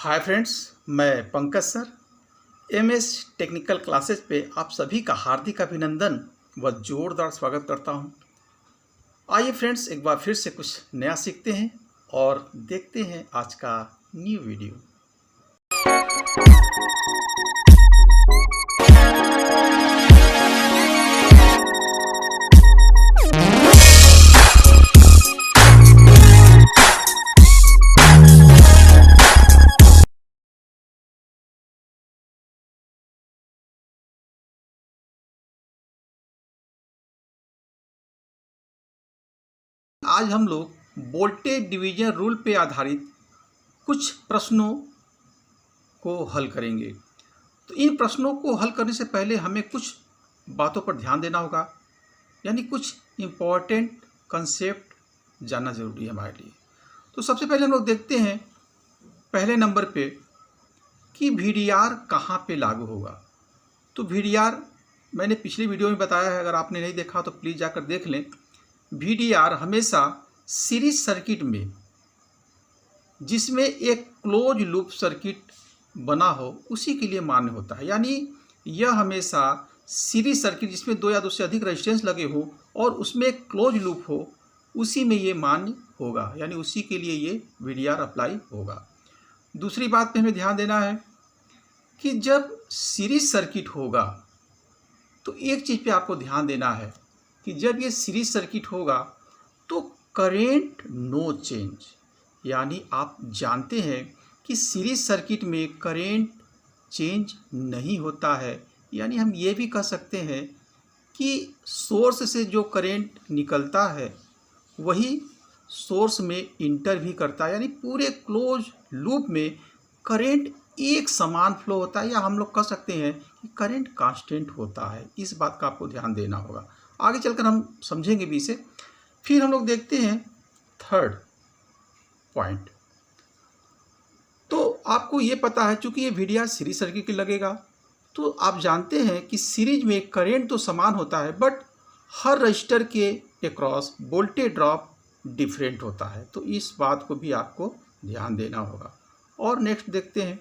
Hi friends, मैं Pankaj sir MS technical classes पे आप सभी का हार्दिक अभिनंदन व जोरदार स्वागत करता हूं। आइए फ्रेंड्स, एक बार फिर से कुछ नया सीखते हैं और देखते हैं आज का न्यू वीडियो। आज हम लोग वोल्टेज डिवीजन रूल पे आधारित कुछ प्रश्नों को हल करेंगे। तो इन प्रश्नों को हल करने से पहले हमें कुछ बातों पर ध्यान देना होगा, यानी कुछ इम्पॉर्टेंट कंसेप्ट जानना ज़रूरी है हमारे लिए। तो सबसे पहले हम लोग देखते हैं पहले नंबर पे कि VDR कहाँ पे लागू होगा। तो VDR मैंने पिछली वीडियो में बताया है, अगर आपने नहीं देखा तो प्लीज़ जाकर देख लें। VDR हमेशा सीरीज सर्किट में जिसमें एक क्लोज लूप सर्किट बना हो उसी के लिए मान्य होता है। यानी यह हमेशा सीरीज सर्किट जिसमें दो या दो से अधिक रेजिस्टेंस लगे हो और उसमें एक क्लोज लूप हो, उसी में ये मान्य होगा, यानी उसी के लिए ये VDR अप्लाई होगा। दूसरी बात पे हमें ध्यान देना है कि जब सीरीज सर्किट होगा तो एक चीज़ पे आपको ध्यान देना है कि जब ये सीरीज सर्किट होगा तो करेंट नो चेंज, यानी आप जानते हैं कि सीरीज सर्किट में करेंट चेंज नहीं होता है। यानी हम ये भी कह सकते हैं कि सोर्स से जो करेंट निकलता है वही सोर्स में इंटर भी करता है, यानी पूरे क्लोज लूप में करेंट एक समान फ्लो होता है, या हम लोग कह सकते हैं कि करेंट कांस्टेंट होता है। इस बात का आपको ध्यान देना होगा, आगे चलकर हम समझेंगे भी इसे। फिर हम लोग देखते हैं थर्ड पॉइंट। तो आपको ये पता है, चूंकि ये VDR सीरीज सर्किट के लगेगा, तो आप जानते हैं कि सीरीज में करेंट तो समान होता है बट हर रजिस्टर के अक्रॉस वोल्टेज ड्रॉप डिफरेंट होता है। तो इस बात को भी आपको ध्यान देना होगा। और नेक्स्ट देखते हैं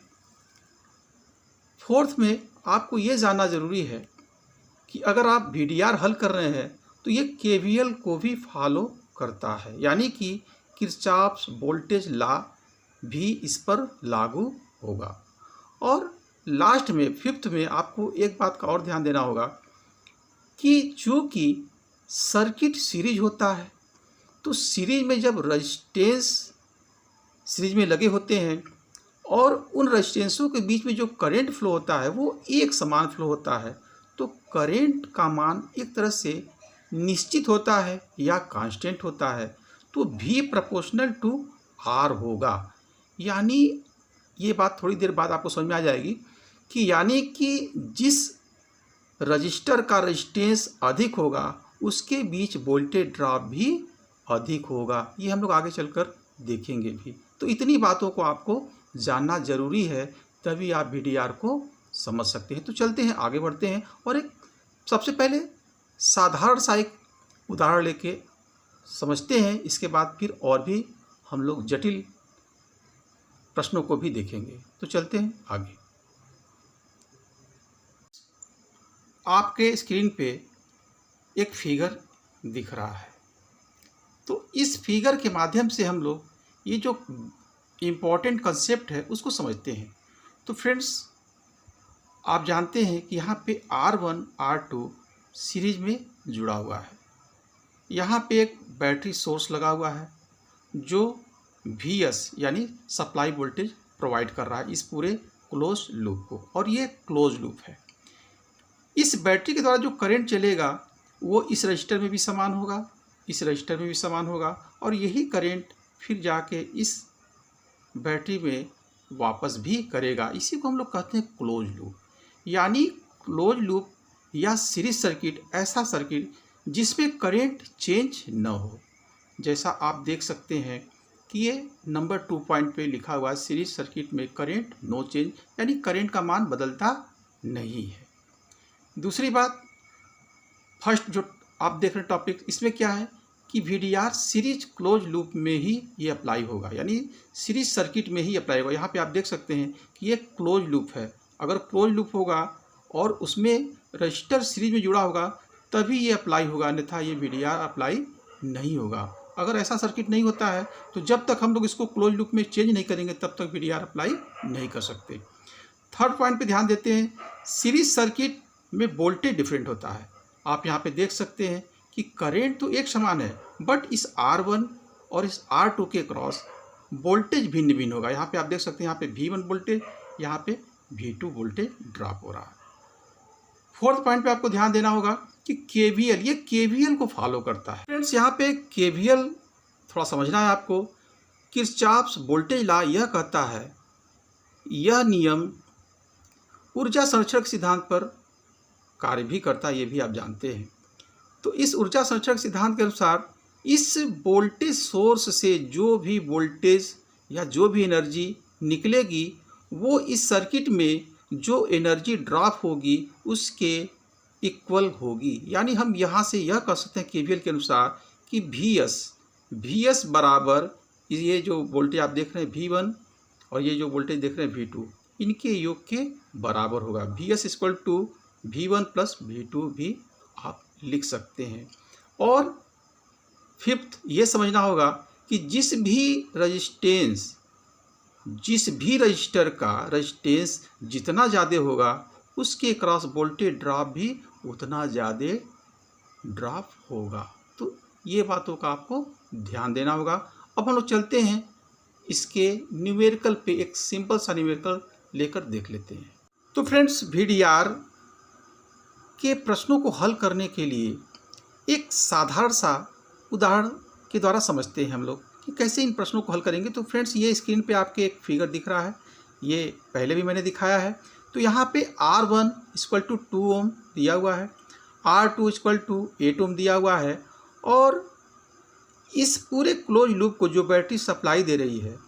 फोर्थ में, आपको ये जानना ज़रूरी है कि अगर आप VDR हल कर रहे हैं तो ये KVL को भी फॉलो करता है, यानी कि किरचॉफ्स वोल्टेज लॉ भी इस पर लागू होगा। और लास्ट में फिफ्थ में आपको एक बात का और ध्यान देना होगा कि चूँकि सर्किट सीरीज होता है तो सीरीज में जब रजिस्टेंस सीरीज में लगे होते हैं और उन रजिस्टेंसों के बीच में जो करंट फ्लो होता है वो एक समान फ्लो होता है, तो करंट का मान एक तरह से निश्चित होता है या कांस्टेंट होता है, तो V प्रोपोर्शनल टू R होगा। यानी ये बात थोड़ी देर बाद आपको समझ में आ जाएगी कि यानी कि जिस रजिस्टर का रेजिस्टेंस अधिक होगा उसके बीच वोल्टेज ड्रॉप भी अधिक होगा। ये हम लोग आगे चलकर देखेंगे भी। तो इतनी बातों को आपको जानना ज़रूरी है, तभी आप VDR को समझ सकते हैं। तो चलते हैं, आगे बढ़ते हैं और एक सबसे पहले साधारण सा एक उदाहरण लेके समझते हैं। इसके बाद फिर और भी हम लोग जटिल प्रश्नों को भी देखेंगे। तो चलते हैं आगे। आपके स्क्रीन पे एक फिगर दिख रहा है, तो इस फिगर के माध्यम से हम लोग ये जो इम्पॉर्टेंट कंसेप्ट है उसको समझते हैं। तो फ्रेंड्स, आप जानते हैं कि यहाँ पे R1 R2 सीरीज में जुड़ा हुआ है। यहाँ पे एक बैटरी सोर्स लगा हुआ है जो VS यानी सप्लाई वोल्टेज प्रोवाइड कर रहा है इस पूरे क्लोज लूप को, और ये क्लोज लूप है। इस बैटरी के द्वारा जो करंट चलेगा वो इस रजिस्टर में भी समान होगा, इस रजिस्टर में भी समान होगा, और यही करंट फिर जाके इस बैटरी में वापस भी करेगा। इसी को हम लोग कहते हैं क्लोज लूप। यानी क्लोज लूप या सीरीज सर्किट ऐसा सर्किट जिसमें करंट चेंज न हो। जैसा आप देख सकते हैं कि ये नंबर 2 पॉइंट पे लिखा हुआ है, सीरीज सर्किट में करंट नो चेंज, यानी करंट का मान बदलता नहीं है। दूसरी बात, फर्स्ट जो आप देख रहे टॉपिक, इसमें क्या है कि VDR सीरीज क्लोज लूप में ही ये अप्लाई होगा, यानी सीरीज सर्किट में ही अप्लाई होगा। यहाँ पे आप देख सकते हैं कि ये क्लोज लूप है। अगर क्लोज लूप होगा और उसमें रजिस्टर सीरीज में जुड़ा होगा तभी ये अप्लाई होगा, अन्यथा ये VDR अप्लाई नहीं होगा। अगर ऐसा सर्किट नहीं होता है तो जब तक हम लोग इसको क्लोज लूप में चेंज नहीं करेंगे तब तक VDR अप्लाई नहीं कर सकते। थर्ड पॉइंट पे ध्यान देते हैं, सीरीज सर्किट में वोल्टेज डिफरेंट होता है। आप यहाँ पे देख सकते हैं कि करंट तो एक समान है, बट इस R1 और इस R2 के क्रॉस वोल्टेज भिन्न भिन्न होगा। यहाँ पे आप देख सकते हैं, यहाँ पे V1 वोल्टेज, यहाँ पे V2 वोल्टेज ड्रॉप हो रहा है। फोर्थ पॉइंट पे आपको ध्यान देना होगा कि KVL, ये KVL को फॉलो करता है। फ्रेंड्स यहाँ पे KVL थोड़ा समझना है आपको। किरचॉफ्स वोल्टेज लॉ यह कहता है, यह नियम ऊर्जा संरक्षण सिद्धांत पर कार्य भी करता है, ये भी आप जानते हैं। तो इस ऊर्जा संरक्षण सिद्धांत के अनुसार इस वोल्टेज सोर्स से जो भी वोल्टेज या जो भी एनर्जी निकलेगी वो इस सर्किट में जो एनर्जी ड्रॉप होगी उसके इक्वल होगी। यानी हम यहाँ से यह कह सकते हैं KVL के अनुसार कि VS बराबर ये जो वोल्टेज आप देख रहे हैं V1 और ये जो वोल्टेज देख रहे हैं V2, इनके योग के बराबर होगा। VS equal to V1 plus V2 भी आप लिख सकते हैं। और फिफ्थ ये समझना होगा कि जिस भी रजिस्टर का रेजिस्टेंस जितना ज़्यादा होगा उसके क्रॉस वोल्टेज ड्रॉप भी उतना ज़्यादा ड्रॉप होगा। तो ये बातों का आपको ध्यान देना होगा। अब हम लोग चलते हैं इसके न्यूमेरिकल पे, एक सिंपल सा न्यूमेरिकल लेकर देख लेते हैं। तो फ्रेंड्स VDR के प्रश्नों को हल करने के लिए एक साधारण सा उदाहरण के द्वारा समझते हैं हम लोग कि कैसे इन प्रश्नों को हल करेंगे। तो फ्रेंड्स ये स्क्रीन पे आपके एक फिगर दिख रहा है, ये पहले भी मैंने दिखाया है। तो यहाँ पे R1 इक्वल टू 2 ओम दिया हुआ है, R2 इक्वल टू 8 ओम दिया हुआ है, और इस पूरे क्लोज लूप को जो बैटरी सप्लाई दे रही है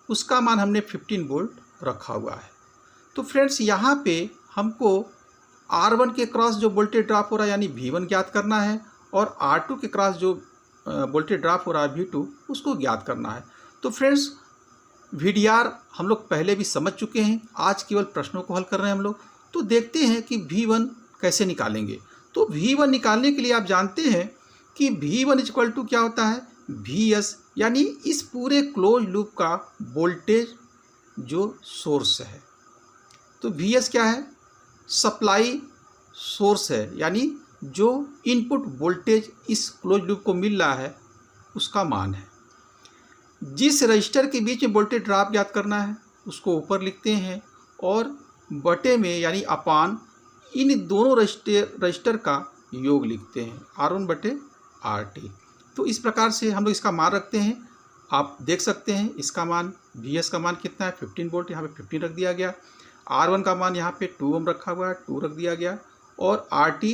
उसका मान हमने 15 वोल्ट रखा हुआ है। तो फ्रेंड्स यहाँ पे हमको R1 के क्रॉस जो वोल्टेज ड्रॉप हो रहा है यानी V1 ज्ञात करना है, और R2 के क्रॉस जो वोल्टेज ड्रॉप हो रहा है V2 उसको ज्ञात करना है। तो फ्रेंड्स VDR हम लोग पहले भी समझ चुके हैं, आज केवल प्रश्नों को हल कर रहे हैं हम लोग। तो देखते हैं कि V1 कैसे निकालेंगे। तो V1 निकालने के लिए आप जानते हैं कि V1 इक्वल टू क्या होता है, VS, यानी इस पूरे क्लोज लूप का वोल्टेज जो सोर्स है। तो VS क्या है, सप्लाई सोर्स है, यानी जो इनपुट वोल्टेज इस क्लोज लूप को मिल रहा है उसका मान है। जिस रजिस्टर के बीच में वोल्टेज ड्रॉप ज्ञात करना है उसको ऊपर लिखते हैं, और बटे में यानी अपान इन दोनों रजिस्टर का योग लिखते हैं, R1 बटे RT। तो इस प्रकार से हम लोग इसका मान रखते हैं। आप देख सकते हैं इसका मान VS का मान कितना है, 15 वोल्ट, यहाँ पे 15 रख दिया गया। R1 का मान यहाँ पे 2 ओम रखा हुआ है, 2 रख दिया गया, और RT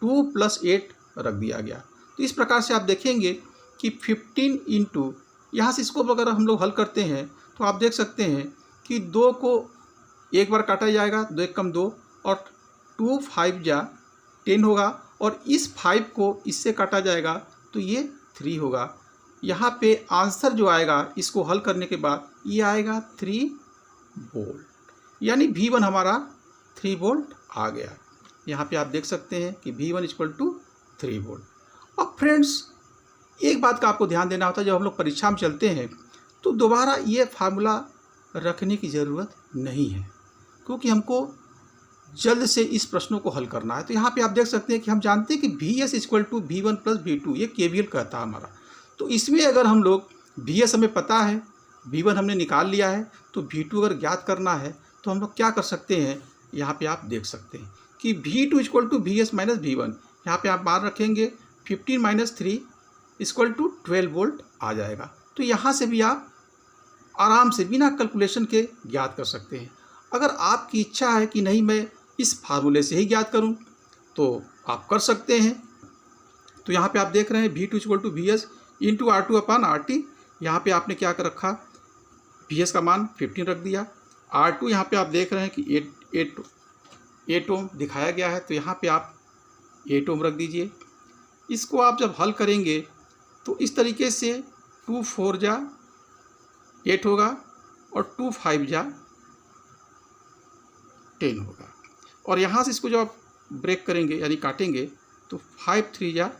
2 + 8 रख दिया गया। तो इस प्रकार से आप देखेंगे कि 15 इंटू, यहाँ से इसको अगर हम लोग हल करते हैं तो आप देख सकते हैं कि 2 को एक बार काटा जाएगा, 2 एक कम 2, और 2 5 जा 10 होगा, और इस 5 को इससे काटा जाएगा तो ये 3 होगा। यहाँ पे आंसर जो आएगा इसको हल करने के बाद ये आएगा 3 वोल्ट, यानी V1 हमारा 3 वोल्ट आ गया। यहाँ पे आप देख सकते हैं कि V1 इक्वल टू 3 वोल्ट। अब फ्रेंड्स एक बात का आपको ध्यान देना होता है, जब हम लोग परीक्षा में चलते हैं तो दोबारा ये फार्मूला रखने की ज़रूरत नहीं है, क्योंकि हमको जल्द से इस प्रश्नों को हल करना है। तो यहाँ पे आप देख सकते हैं कि हम जानते हैं कि VS equal to V1 plus V2, ये KVL कहता है हमारा। तो इसमें अगर हम लोग VS हमें पता है, V1 हमने निकाल लिया है, तो V2 अगर ज्ञात करना है तो हम लोग क्या कर सकते हैं, यहाँ पे आप देख सकते हैं कि V2 equal to VS minus V1, यहाँ पे आप मान रखेंगे 15 - 3 इक्वल टू 12 वोल्ट आ जाएगा। तो यहाँ से भी आप आराम से बिना कैलकुलेशन के ज्ञात कर सकते हैं। अगर आपकी इच्छा है कि नहीं मैं इस फार्मूले से ही ज्ञात करूं तो आप कर सकते हैं। तो यहाँ पे आप देख रहे हैं V2 equal to VS into R2 upon RT। यहाँ पे आपने क्या कर रखा, VS का मान 15 रख दिया, R2 यहाँ पे आप देख रहे हैं कि 8 ओम दिखाया गया है, तो यहाँ पे आप 8 ओम रख दीजिए। इसको आप जब हल करेंगे तो इस तरीके से 2 4 जा 8 होगा और 2 5 जा 10 होगा। और यहाँ से इसको जब आप ब्रेक करेंगे यानी काटेंगे तो 5 3 जा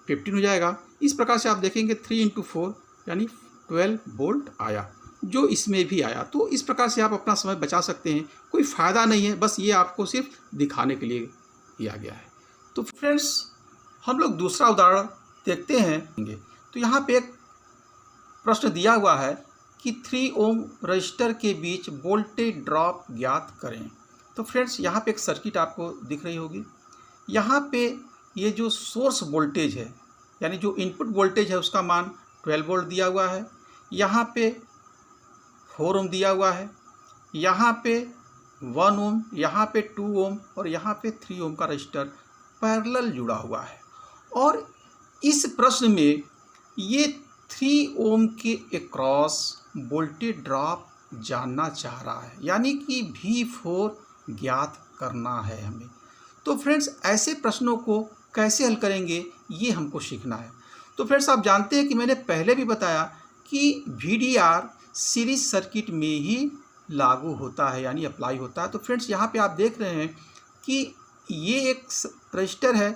15 हो जाएगा। इस प्रकार से आप देखेंगे 3 × 4 यानी 12 वोल्ट आया, जो इसमें भी आया। तो इस प्रकार से आप अपना समय बचा सकते हैं, कोई फ़ायदा नहीं है, बस ये आपको सिर्फ दिखाने के लिए किया गया है। तो फ्रेंड्स हम लोग दूसरा उदाहरण देखते हैं। तो यहाँ पे एक प्रश्न दिया हुआ है कि 3 ओम रजिस्टर के बीच वोल्टेज ड्रॉप ज्ञात करें। तो फ्रेंड्स यहाँ पे एक सर्किट आपको दिख रही होगी। यहाँ पे ये जो सोर्स वोल्टेज है यानी जो इनपुट वोल्टेज है उसका मान 12 वोल्ट दिया हुआ है। यहाँ पे 4 ओम दिया हुआ है, यहाँ पे 1 ओम, यहाँ पे 2 ओम और यहाँ पे 3 ओम का रजिस्टर पैरेलल जुड़ा हुआ है। और इस प्रश्न में ये 3 ओम के अक्रॉस वोल्टेज ड्रॉप जानना चाह रहा है, यानी कि V4 ज्ञात करना है हमें। तो फ्रेंड्स ऐसे प्रश्नों को कैसे हल करेंगे ये हमको सीखना है। तो फ्रेंड्स आप जानते हैं कि मैंने पहले भी बताया कि VDR सीरीज सर्किट में ही लागू होता है यानी अप्लाई होता है। तो फ्रेंड्स यहाँ पे आप देख रहे हैं कि ये एक रजिस्टर है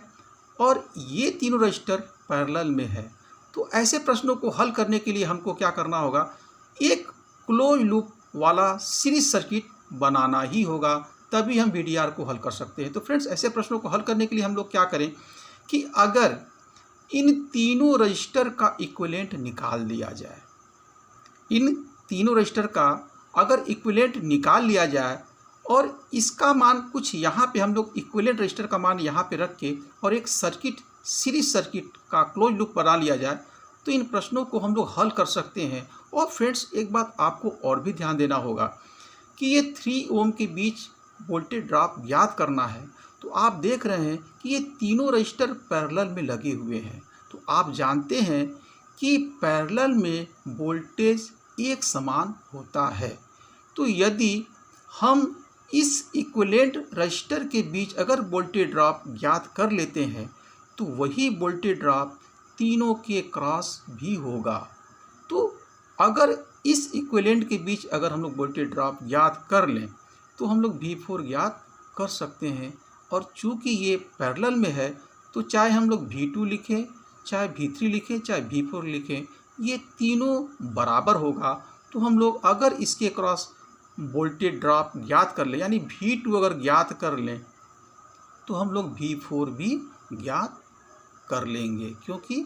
और ये तीनों रजिस्टर पैरेलल में है। तो ऐसे प्रश्नों को हल करने के लिए हमको क्या करना होगा, एक क्लोज लूप वाला सीरीज सर्किट बनाना ही होगा, तभी हम VDR को हल कर सकते हैं। तो फ्रेंड्स ऐसे प्रश्नों को हल करने के लिए हम लोग क्या करें कि अगर इन तीनों रजिस्टर का इक्विवेलेंट निकाल लिया जाए, इन तीनों रजिस्टर का अगर इक्विवेलेंट निकाल लिया जाए और इसका मान कुछ यहाँ पे हम लोग इक्विवेलेंट रजिस्टर का मान यहाँ पे रख के और एक सर्किट सीरीज सर्किट का क्लोज लूप बना लिया जाए तो इन प्रश्नों को हम लोग हल कर सकते हैं। और फ्रेंड्स एक बात आपको और भी ध्यान देना होगा कि ये 3 ओम के बीच वोल्टेज ड्रॉप ज्ञात करना है। तो आप देख रहे हैं कि ये तीनों रजिस्टर पैरेलल में लगे हुए हैं। तो आप जानते हैं कि पैरेलल में वोल्टेज एक समान होता है। तो यदि हम इस इक्विवेलेंट रजिस्टर के बीच अगर वोल्टेज ड्रॉप ज्ञात कर लेते हैं तो वही वोल्टेज ड्रॉप तीनों के क्रॉस भी होगा। तो अगर इस इक्विवेलेंट के बीच अगर हम लोग वोल्टेज ड्रॉप ज्ञात कर लें तो हम लोग V4 ज्ञात कर सकते हैं। और चूँकि ये पैरेलल में है तो चाहे हम लोग V2 लिखें, चाहे V3 लिखें, चाहे V4 लिखें, ये तीनों बराबर होगा। तो हम लोग अगर इसके क्रॉस वोल्टेज ड्रॉप ज्ञात कर लें यानी V2 अगर ज्ञात कर लें तो हम लोग V4 भी ज्ञात कर लेंगे क्योंकि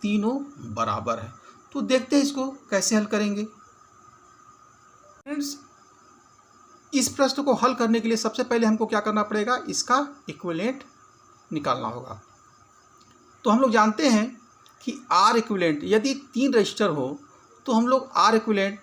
तीनों बराबर है। तो देखते हैं इसको कैसे हल करेंगे। फ्रेंड्स इस प्रश्न को हल करने के लिए सबसे पहले हमको क्या करना पड़ेगा, इसका इक्विवेलेंट निकालना होगा। तो हम लोग जानते हैं कि R इक्विवेलेंट यदि 3 रजिस्टर हो तो हम लोग R equivalent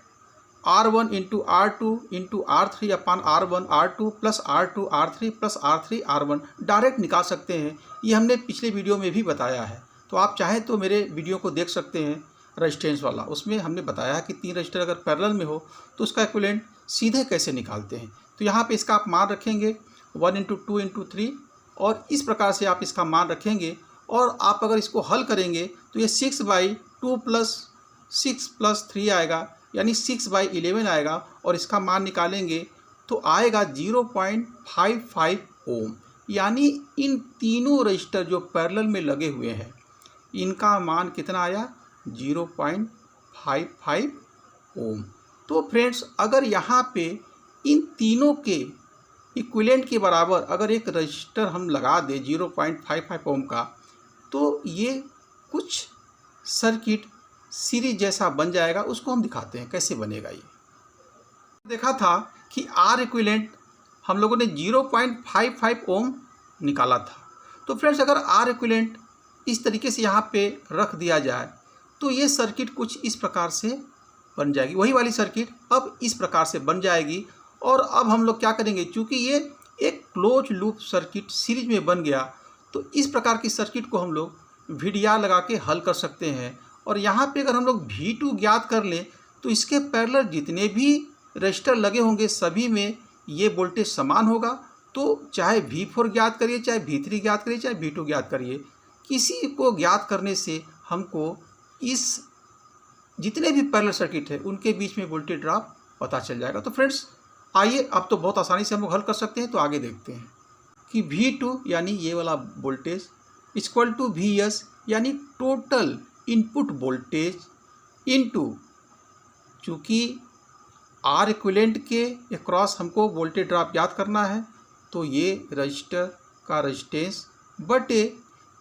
R1 × R2 × R3 अपान R1 R2 plus R2 R3 plus R3 R1 direct निकाल सकते हैं। ये हमने पिछले वीडियो में भी बताया है। तो आप चाहें तो मेरे वीडियो को देख सकते हैं रजिस्टेंस वाला, उसमें हमने बताया है कि 3 रजिस्टर अगर पैरेलल में हो तो उसका इक्विवेलेंट सीधे कैसे निकालते हैं। तो यहाँ पे इसका आप मान रखेंगे 1 × 2 × 3 और इस प्रकार से आप इसका मान रखेंगे और आप अगर इसको हल करेंगे तो ये 6/2 + 6 + 3 आएगा यानी 6/11 आएगा और इसका मान निकालेंगे तो आएगा 0.55 ओम। यानी इन तीनों रजिस्टर जो पैरेलल में लगे हुए हैं इनका मान कितना आया, 0.55 ओम। तो फ्रेंड्स अगर यहाँ पे इन तीनों के इक्विवेलेंट के बराबर अगर एक रजिस्टर हम लगा दें 0.55 ओम का तो ये कुछ सर्किट सीरीज जैसा बन जाएगा। उसको हम दिखाते हैं कैसे बनेगा। ये देखा था कि R इक्विवेलेंट हम लोगों ने 0.55 ओम निकाला था। तो फ्रेंड्स अगर R इक्विवेलेंट इस तरीके से यहाँ पे रख दिया जाए तो ये सर्किट कुछ इस प्रकार से बन जाएगी, वही वाली सर्किट अब इस प्रकार से बन जाएगी। और अब हम लोग क्या करेंगे, चूँकि ये एक क्लोज लूप सर्किट सीरीज में बन गया तो इस प्रकार की सर्किट को हम लोग VDR लगा के हल कर सकते हैं। और यहाँ पे अगर हम लोग V2 ज्ञात कर लें तो इसके पैरेलल जितने भी रजिस्टर लगे होंगे सभी में ये वोल्टेज समान होगा। तो चाहे V4 ज्ञात करिए, चाहे V3 ज्ञात करिए, चाहे V2 ज्ञात करिए, किसी को ज्ञात करने से हमको इस जितने भी पैरेलल सर्किट है उनके बीच में वोल्टेज ड्रॉप पता चल जाएगा। तो फ्रेंड्स आइए अब तो बहुत आसानी से हम लोग हल कर सकते हैं। तो आगे देखते हैं कि V2 यानी ये वाला वोल्टेज इक्वल टू Vs यानी टोटल इनपुट वोल्टेज इनटू, चूँकि आर इक्विवेलेंट के अक्रॉस हमको वोल्टेज ड्रॉप याद करना है तो ये रजिस्टर का रजिस्टेंस बटे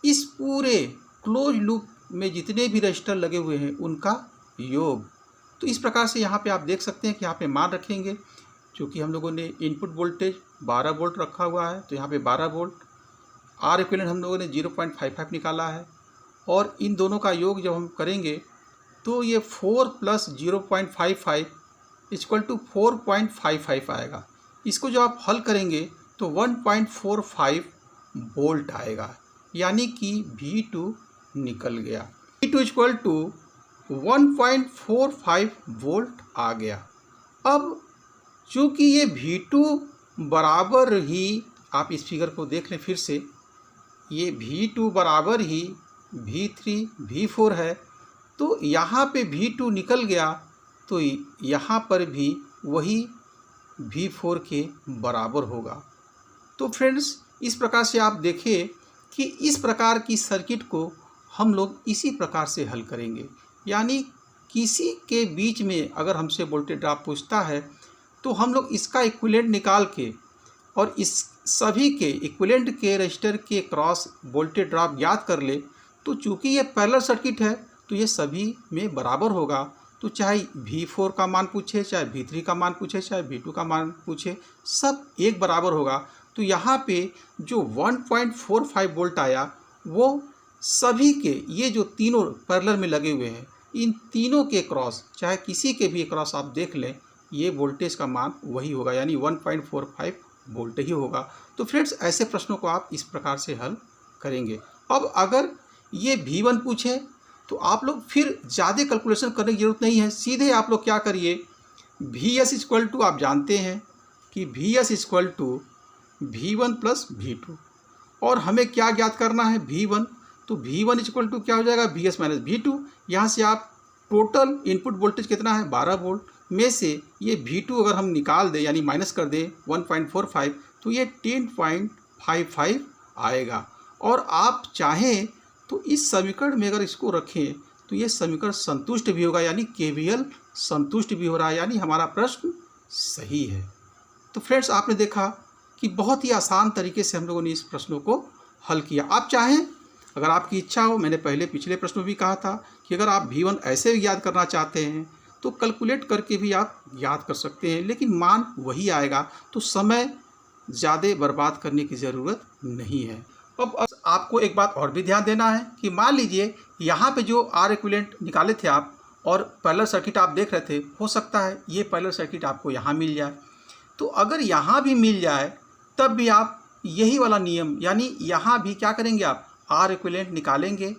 इस पूरे क्लोज लूप में जितने भी रजिस्टर लगे हुए हैं उनका योग। तो इस प्रकार से यहाँ पे आप देख सकते हैं कि यहाँ पे मान रखेंगे, क्योंकि हम लोगों ने इनपुट वोल्टेज 12 वोल्ट रखा हुआ है तो यहाँ पे 12 वोल्ट, आर इक्विवेलेंट हम लोगों ने 0.55 निकाला है और इन दोनों का योग जब हम करेंगे तो ये 4 प्लस 0.55 इक्वल टू 4.55 आएगा। इसको जब आप हल करेंगे तो 1.45 वोल्ट आएगा, यानी कि V2 निकल गया। V2 इक्वल टू 1.45 वोल्ट आ गया। अब चूँकि ये V2 बराबर ही, आप इस फिगर को देख लें फिर से, ये V2 बराबर ही V3 V4 है तो यहाँ पे V2 निकल गया तो यहाँ पर भी वही V4 के बराबर होगा। तो फ्रेंड्स इस प्रकार से आप देखें कि इस प्रकार की सर्किट को हम लोग इसी प्रकार से हल करेंगे, यानी किसी के बीच में अगर हमसे वोल्टेज ड्रॉप पूछता है तो हम लोग इसका इक्विवेलेंट निकाल के और इस सभी के इक्विवेलेंट के रजिस्टर के क्रॉस वोल्टेज ड्रॉप याद कर ले तो चूँकि ये पैरेलल सर्किट है तो ये सभी में बराबर होगा। तो चाहे V4 का मान पूछे, चाहे V3 का मान पूछे, चाहे V2 का मान पूछे, सब एक बराबर होगा। तो यहाँ पे जो 1.45 वोल्ट आया वो सभी के, ये जो तीनों पैरेलल में लगे हुए हैं इन तीनों के क्रॉस, चाहे किसी के भी क्रॉस आप देख लें, ये वोल्टेज का मान वही होगा, यानी 1.45 वोल्ट ही होगा। तो फ्रेंड्स ऐसे प्रश्नों को आप इस प्रकार से हल करेंगे। अब अगर ये V1 पूछे तो आप लोग फिर ज़्यादा कैलकुलेशन करने की ज़रूरत नहीं है, सीधे आप लोग क्या करिए, Vs इक्वल टू, आप जानते हैं कि Vs equal to V1 plus V2, और हमें क्या ज्ञात करना है V1, तो V1 इक्वल टू क्या हो जाएगा Vs माइनस V2। यहाँ से आप टोटल इनपुट वोल्टेज कितना है 12 वोल्ट में से ये V2 अगर हम निकाल दें यानी माइनस कर दें 1.45 तो ये 10.55 आएगा। और आप चाहें तो इस समीकरण में अगर इसको रखें तो ये समीकरण संतुष्ट भी होगा, यानी KVL संतुष्ट भी हो रहा है, यानी हमारा प्रश्न सही है। तो फ्रेंड्स आपने देखा कि बहुत ही आसान तरीके से हम लोगों ने इस प्रश्नों को हल किया। आप चाहें, अगर आपकी इच्छा हो, मैंने पिछले प्रश्न में भी कहा था कि अगर आप V1 ऐसे याद करना चाहते हैं तो कैलकुलेट करके भी आप याद कर सकते हैं, लेकिन मान वही आएगा, तो समय ज़्यादा बर्बाद करने की ज़रूरत नहीं है। अब आपको एक बात और भी ध्यान देना है कि मान लीजिए यहाँ पे जो आर इक्विवेलेंट निकाले थे आप और पैरेलल सर्किट आप देख रहे थे, हो सकता है ये पैरेलल सर्किट आपको यहाँ मिल जाए। तो अगर यहाँ भी मिल जाए तब भी आप यही वाला नियम, यानी यहाँ भी क्या करेंगे, आप आर इक्विवेलेंट निकालेंगे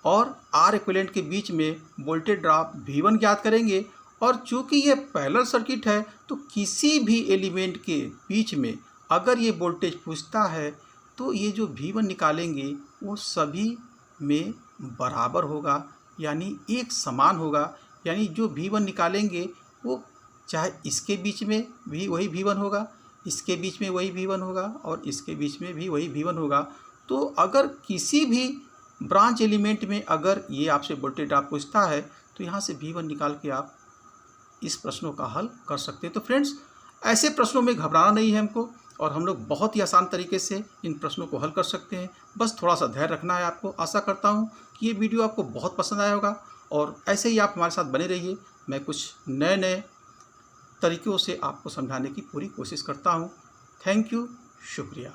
और आर इक्विवेलेंट के बीच में वोल्टेज ड्रॉप V1 ज्ञात करेंगे। और चूँकि ये पैरेलल सर्किट है तो किसी भी एलिमेंट के बीच में अगर ये वोल्टेज पूछता है तो ये जो V1 निकालेंगे वो सभी में बराबर होगा, यानी एक समान होगा। यानी जो V1 निकालेंगे वो चाहे इसके बीच में भी वही V1 होगा, इसके बीच में वही V1 होगा और इसके बीच में भी वही V1 होगा। तो अगर किसी भी ब्रांच एलिमेंट में अगर ये आपसे वोल्टेज ड्रॉप पूछता है तो यहाँ से V1 निकाल के आप इस प्रश्नों का हल कर सकते हैं। तो फ्रेंड्स ऐसे प्रश्नों में घबराना नहीं है हमको, और हम लोग बहुत ही आसान तरीके से इन प्रश्नों को हल कर सकते हैं। बस थोड़ा सा धैर्य रखना है आपको। आशा करता हूँ कि ये वीडियो आपको बहुत पसंद आया होगा और ऐसे ही आप हमारे साथ बने रहिए। मैं कुछ नए तरीक़ों से आपको समझाने की पूरी कोशिश करता हूँ। थैंक यू, शुक्रिया।